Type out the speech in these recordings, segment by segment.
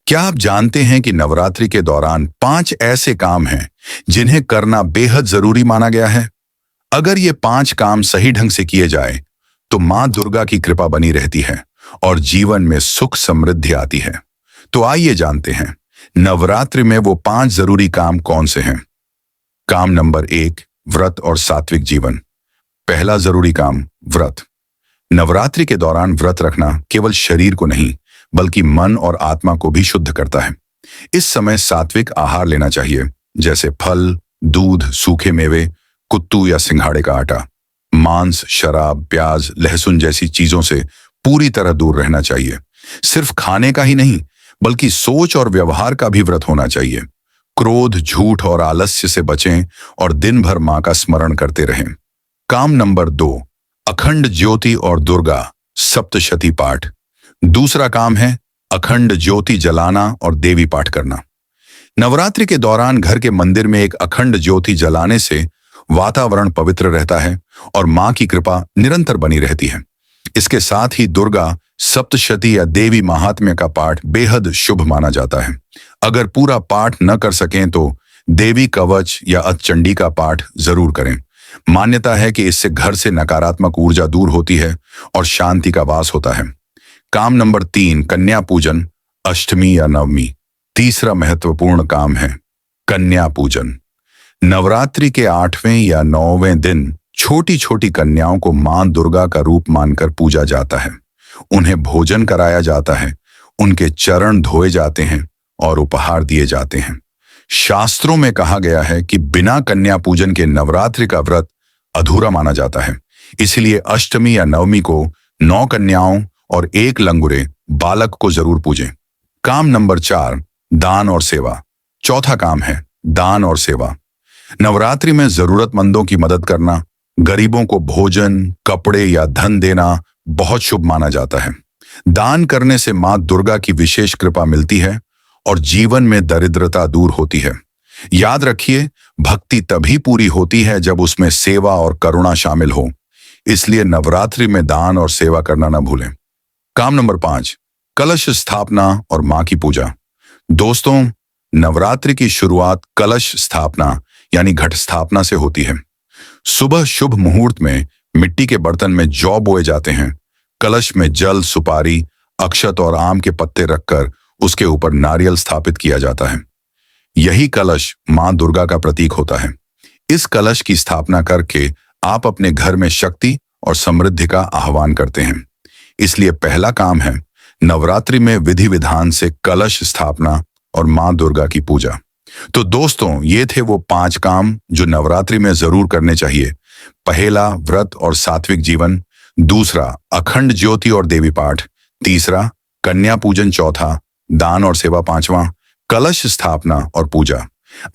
क्या आप जानते हैं कि नवरात्रि के दौरान 5 ऐसे काम हैं जिन्हें करना बेहद जरूरी माना गया है? अगर ये 5 काम सही ढंग से किए जाए तो मां दुर्गा की कृपा बनी रहती है और जीवन में सुख समृद्धि आती है। तो आइए जानते हैं नवरात्रि में वो 5 जरूरी काम कौन से हैं। काम नंबर 1, व्रत और सात्विक जीवन। पहला जरूरी काम, व्रत। नवरात्रि के दौरान व्रत रखना केवल शरीर को नहीं बल्कि मन और आत्मा को भी शुद्ध करता है। इस समय सात्विक आहार लेना चाहिए, जैसे फल, दूध, सूखे मेवे, कुत्तू या सिंघाड़े का आटा। मांस, शराब, प्याज, लहसुन जैसी चीजों से पूरी तरह दूर रहना चाहिए। सिर्फ खाने का ही नहीं बल्कि सोच और व्यवहार का भी व्रत होना चाहिए। क्रोध, झूठ और आलस्य से बचें और दिन भर मां का स्मरण करते रहें। काम नंबर 2, अखंड ज्योति और दुर्गा सप्तशती पाठ। दूसरा काम है अखंड ज्योति जलाना और देवी पाठ करना। नवरात्रि के दौरान घर के मंदिर में एक अखंड ज्योति जलाने से वातावरण पवित्र रहता है और मां की कृपा निरंतर बनी रहती है। इसके साथ ही दुर्गा सप्तशती या देवी महात्म्य का पाठ बेहद शुभ माना जाता है। अगर पूरा पाठ न कर सकें तो देवी कवच या अष्टचंडी का पाठ जरूर करें। मान्यता है कि इससे घर से नकारात्मक ऊर्जा दूर होती है और शांति का वास होता है। काम नंबर 3, कन्या पूजन, अष्टमी या नवमी। तीसरा महत्वपूर्ण काम है कन्या पूजन। नवरात्रि के 8वें या 9वें दिन छोटी छोटी कन्याओं को मां दुर्गा का रूप मानकर पूजा जाता है। उन्हें भोजन कराया जाता है, उनके चरण धोए जाते हैं और उपहार दिए जाते हैं। शास्त्रों में कहा गया है कि बिना कन्या पूजन के नवरात्रि का व्रत अधूरा माना जाता है। इसलिए अष्टमी या नवमी को 9 कन्याओं और 1 लंगुरे बालक को जरूर पूजें। काम नंबर 4, दान और सेवा। चौथा काम है दान और सेवा। नवरात्रि में जरूरतमंदों की मदद करना, गरीबों को भोजन, कपड़े या धन देना बहुत शुभ माना जाता है। दान करने से मां दुर्गा की विशेष कृपा मिलती है और जीवन में दरिद्रता दूर होती है। याद रखिए, भक्ति तभी पूरी होती है जब उसमें सेवा और करुणा शामिल हो। इसलिए नवरात्रि में दान और सेवा करना न भूलें। काम नंबर 5, कलश स्थापना और मां की पूजा। दोस्तों, नवरात्रि की शुरुआत कलश स्थापना यानी घट स्थापना से होती है। सुबह शुभ मुहूर्त में मिट्टी के बर्तन में जौ बोए जाते हैं। कलश में जल, सुपारी, अक्षत और आम के पत्ते रखकर उसके ऊपर नारियल स्थापित किया जाता है। यही कलश मां दुर्गा का प्रतीक होता है। इस कलश की स्थापना करके आप अपने घर में शक्ति और समृद्धि का आह्वान करते हैं। इसलिए पहला काम है नवरात्रि में विधि विधान से कलश स्थापना और मां दुर्गा की पूजा। तो दोस्तों, ये थे वो 5 काम जो नवरात्रि में जरूर करने चाहिए। पहला, व्रत और सात्विक जीवन। दूसरा, अखंड ज्योति और देवी पाठ। तीसरा, कन्या पूजन। चौथा, दान और सेवा। 5वां, कलश स्थापना और पूजा।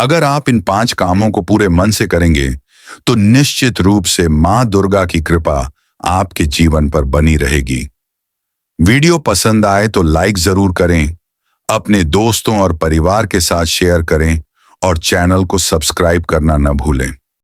अगर आप इन 5 कामों को पूरे मन से करेंगे तो निश्चित रूप से मां दुर्गा की कृपा आपके जीवन पर बनी रहेगी। वीडियो पसंद आए तो लाइक जरूर करें, अपने दोस्तों और परिवार के साथ शेयर करें और चैनल को सब्सक्राइब करना न भूलें।